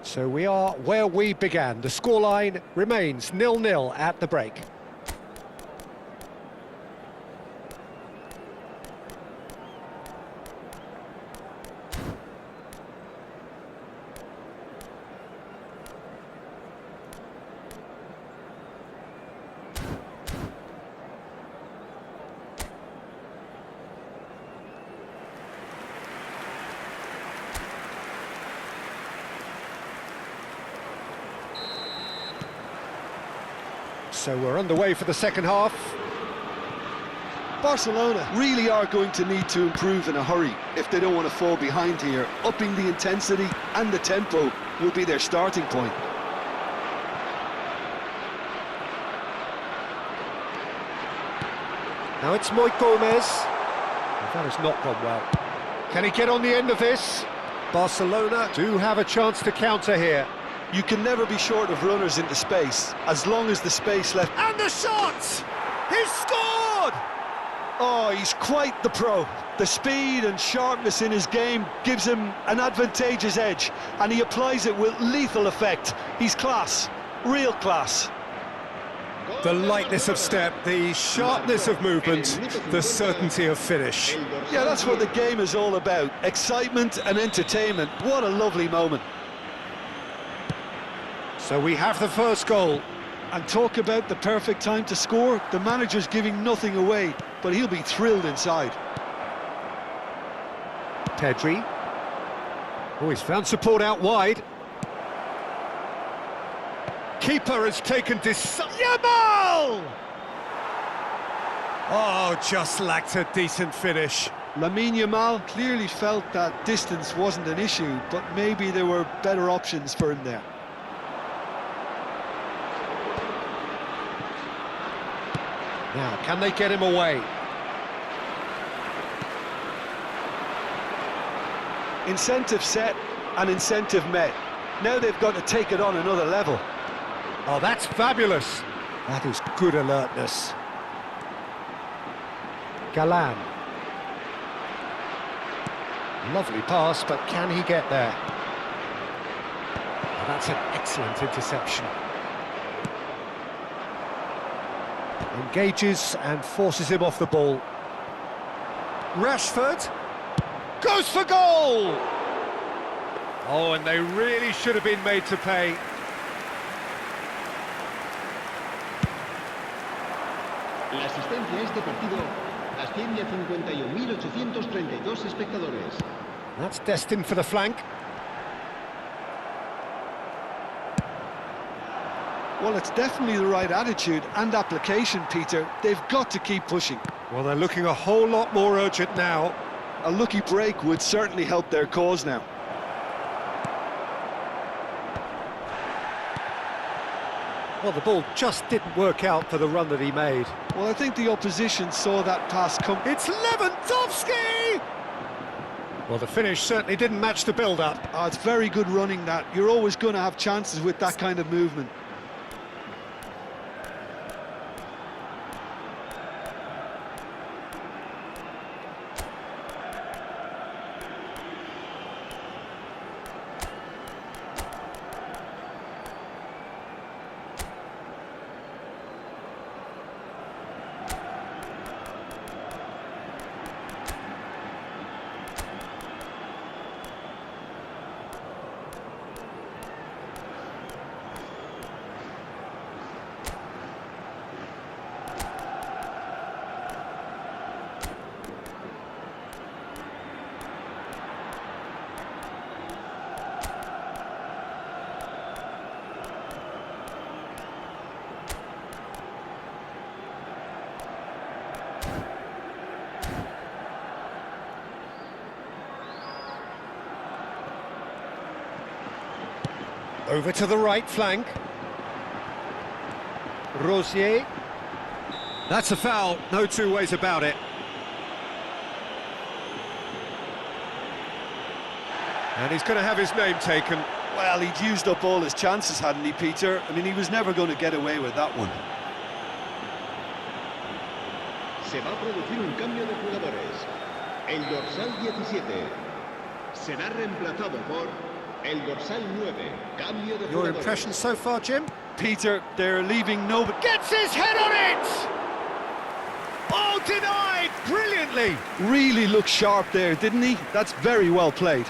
So we are where we began. The scoreline remains 0-0 at the break. So we're underway for the second half. Barcelona really are going to need to improve in a hurry if they don't want to fall behind here. Upping the intensity and the tempo will be their starting point. Now it's Moy Gomez. That has not gone well. Can he get on the end of this? Barcelona do have a chance to counter here. You can never be short of runners into space, as long as the space left... And the shot! He's scored! Oh, he's quite the pro. The speed and sharpness in his game gives him an advantageous edge, and he applies it with lethal effect. He's class, real class. The lightness of step, the sharpness of movement, the certainty of finish. Yeah, that's what the game is all about. Excitement and entertainment. What a lovely moment. So we have the first goal. And talk about the perfect time to score. The manager's giving nothing away, but he'll be thrilled inside. Pedri. Oh, he's found support out wide. Keeper has taken Yamal! Oh, just lacked a decent finish. Lamine Yamal clearly felt that distance wasn't an issue, but maybe there were better options for him there. Now, can they get him away? Incentive set and incentive met. Now they've got to take it on another level. Oh, that's fabulous. That is good alertness. Galan. Lovely pass, but can he get there? Oh, that's an excellent interception. Engages and forces him off the ball. Rashford goes for goal! Oh, and they really should have been made to pay. La asistencia a este partido asciende a 51.832 espectadores. That's destined for the flank. Well, it's definitely the right attitude and application, Peter. They've got to keep pushing. Well, they're looking a whole lot more urgent now. A lucky break would certainly help their cause now. Well, the ball just didn't work out for the run that he made. Well, I think the opposition saw that pass come... It's Lewandowski! Well, the finish certainly didn't match the build-up. Oh, it's very good running, that. You're always going to have chances with that kind of movement. Over to the right flank. Rosier. That's a foul, no two ways about it. And he's going to have his name taken. Well, he'd used up all his chances, hadn't he, Peter? I mean, he was never going to get away with that one. Se va a producir un cambio de jugadores. El dorsal 17 será reemplazado por El dorsal 9, cambio de Your jugadores. impression so far, Jim? Peter, they're leaving nobody. Gets his head on it! Oh, denied brilliantly! Really looked sharp there, didn't he? That's very well played.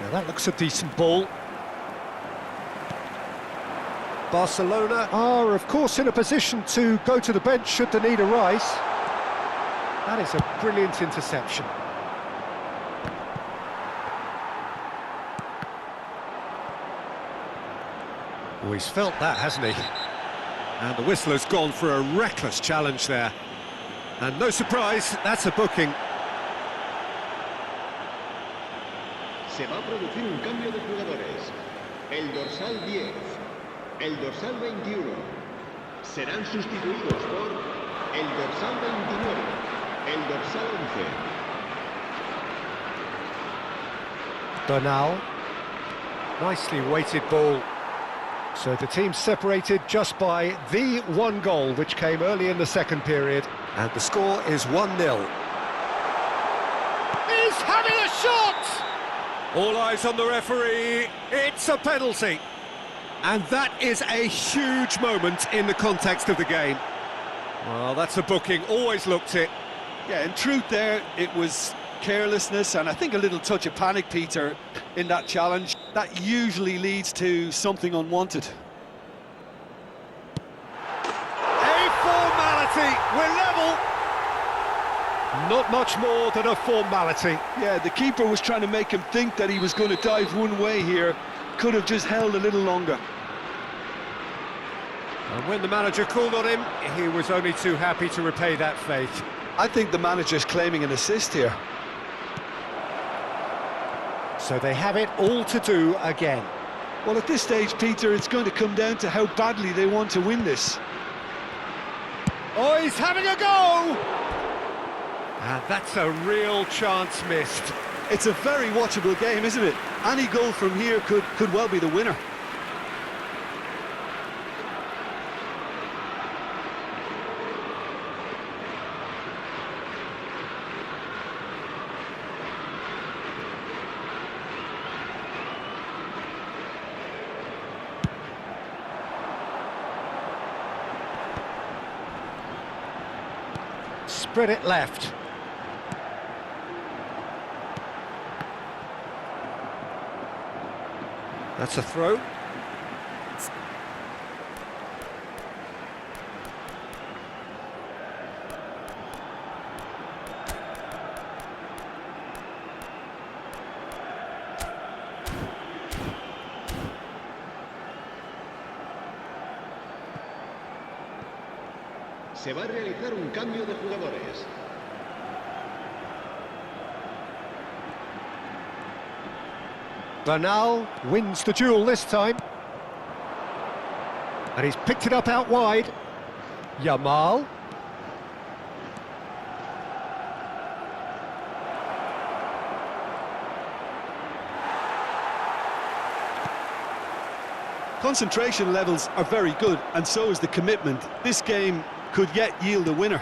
Now that looks a decent ball. Barcelona are, of course, in a position to go to the bench should the need arise. That is a brilliant interception. Oh, he's felt that, hasn't he? And the whistler's gone for a reckless challenge there. And no surprise, that's a booking. Se va a producir un cambio de jugadores. El dorsal 10, el dorsal 21 serán sustituidos por el dorsal 29, el dorsal 11. Bernal. Nicely weighted ball. So the team separated just by the one goal, which came early in the second period. And the score is 1-0. He's having a shot! All eyes on the referee. It's a penalty. And that is a huge moment in the context of the game. Well, that's a booking. Always looked it. Yeah, in truth there, it was carelessness and I think a little touch of panic, Peter, in that challenge. That usually leads to something unwanted. A formality. We're level. Not much more than a formality. Yeah, the keeper was trying to make him think that he was going to dive one way here. Could have just held a little longer. And when the manager called on him, he was only too happy to repay that faith. I think the manager's claiming an assist here. So they have it all to do again. Well, at this stage, Peter, it's going to come down to how badly they want to win this. Oh, he's having a go! And that's a real chance missed. It's a very watchable game, isn't it? Any goal from here could well be the winner. Spread it left. That's a throw. Se va a realizar un cambio de jugadores. Bernal wins the duel this time. And he's picked it up out wide. Yamal. Concentration levels are very good, and so is the commitment. This game could yet yield a winner.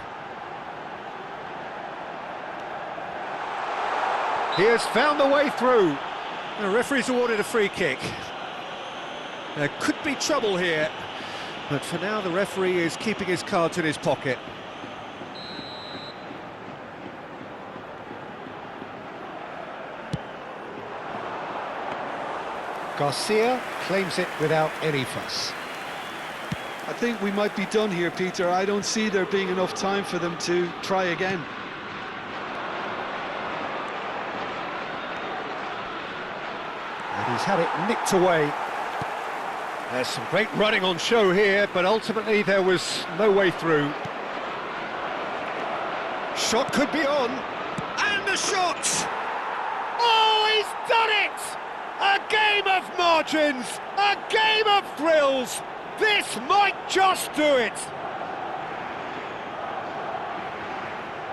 He has found the way through. The referee's awarded a free kick. There could be trouble here, but for now the referee is keeping his cards in his pocket. Garcia claims it without any fuss. I think we might be done here, Peter. I don't see there being enough time for them to try again. And he's had it nicked away. There's some great running on show here, but ultimately there was no way through. Shot could be on. And the shot! Oh, he's done it! A game of margins! A game of thrills! This might just do it!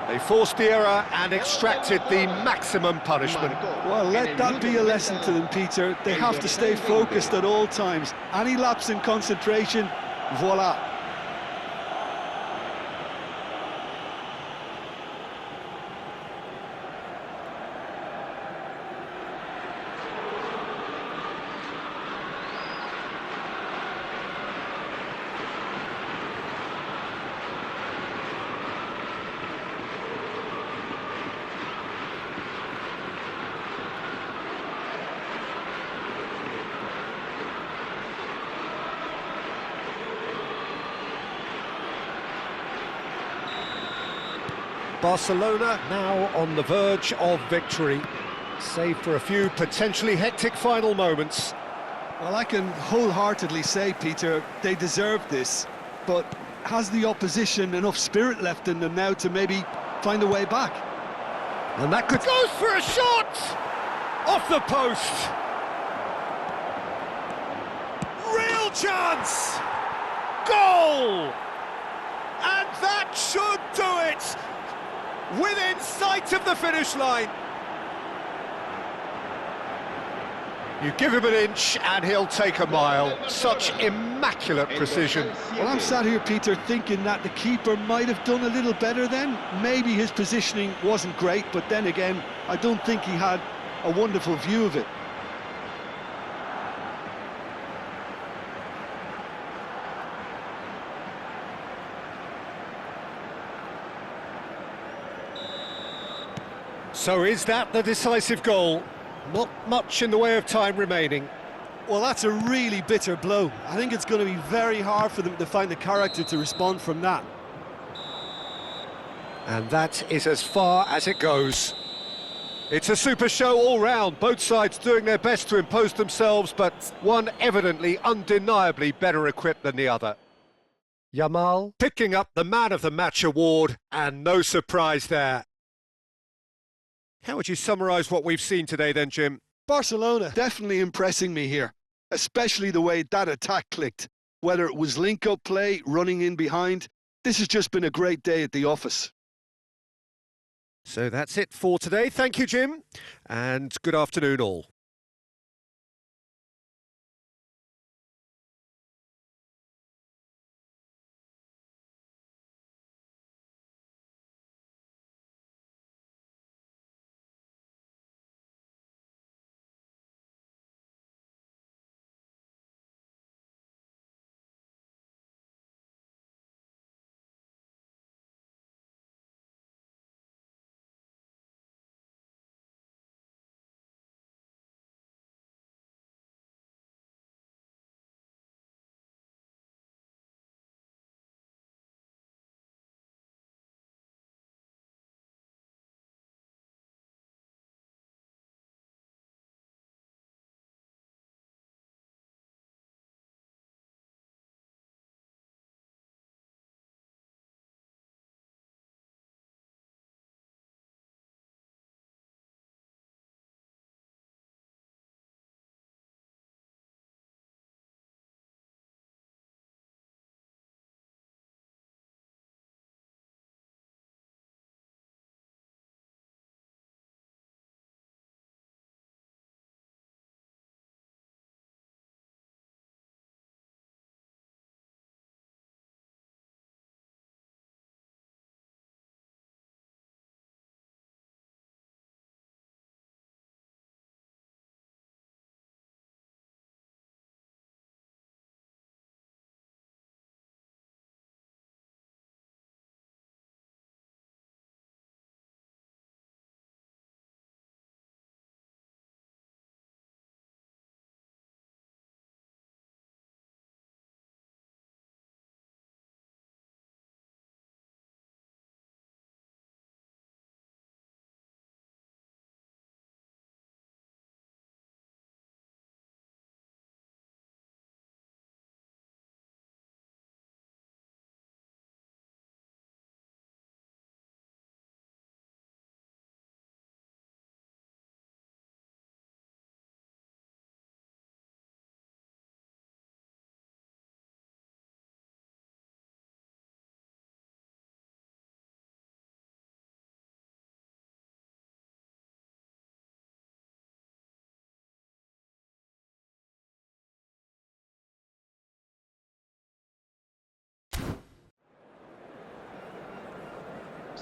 They forced the error and extracted the maximum punishment. Well, let that be a lesson to them, Peter. They have to stay focused at all times. Any lapse in concentration, voila. Barcelona now on the verge of victory, save for a few potentially hectic final moments. Well, I can wholeheartedly say, Peter, they deserved this, but has the opposition enough spirit left in them now to maybe find a way back? And that could... Goes for a shot! Off the post! Real chance! Goal! And that should do it! Within sight of the finish line. You give him an inch and he'll take a mile. Such immaculate precision. Well, I'm sat here, Peter, thinking that the keeper might have done a little better then. Maybe his positioning wasn't great, but then again, I don't think he had a wonderful view of it. So is that the decisive goal? Not much in the way of time remaining. Well, that's a really bitter blow. I think it's going to be very hard for them to find the character to respond from that. And that is as far as it goes. It's a super show all round, both sides doing their best to impose themselves, but one evidently, undeniably better equipped than the other. Yamal picking up the Man of the Match award, and no surprise there. How would you summarise what we've seen today then, Jim? Barcelona definitely impressing me here, especially the way that attack clicked. Whether it was link-up play, running in behind, this has just been a great day at the office. So that's it for today. Thank you, Jim, and good afternoon all.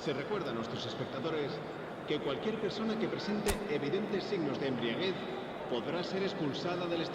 Se recuerda a nuestros espectadores que cualquier persona que presente evidentes signos de embriaguez podrá ser expulsada del estadio.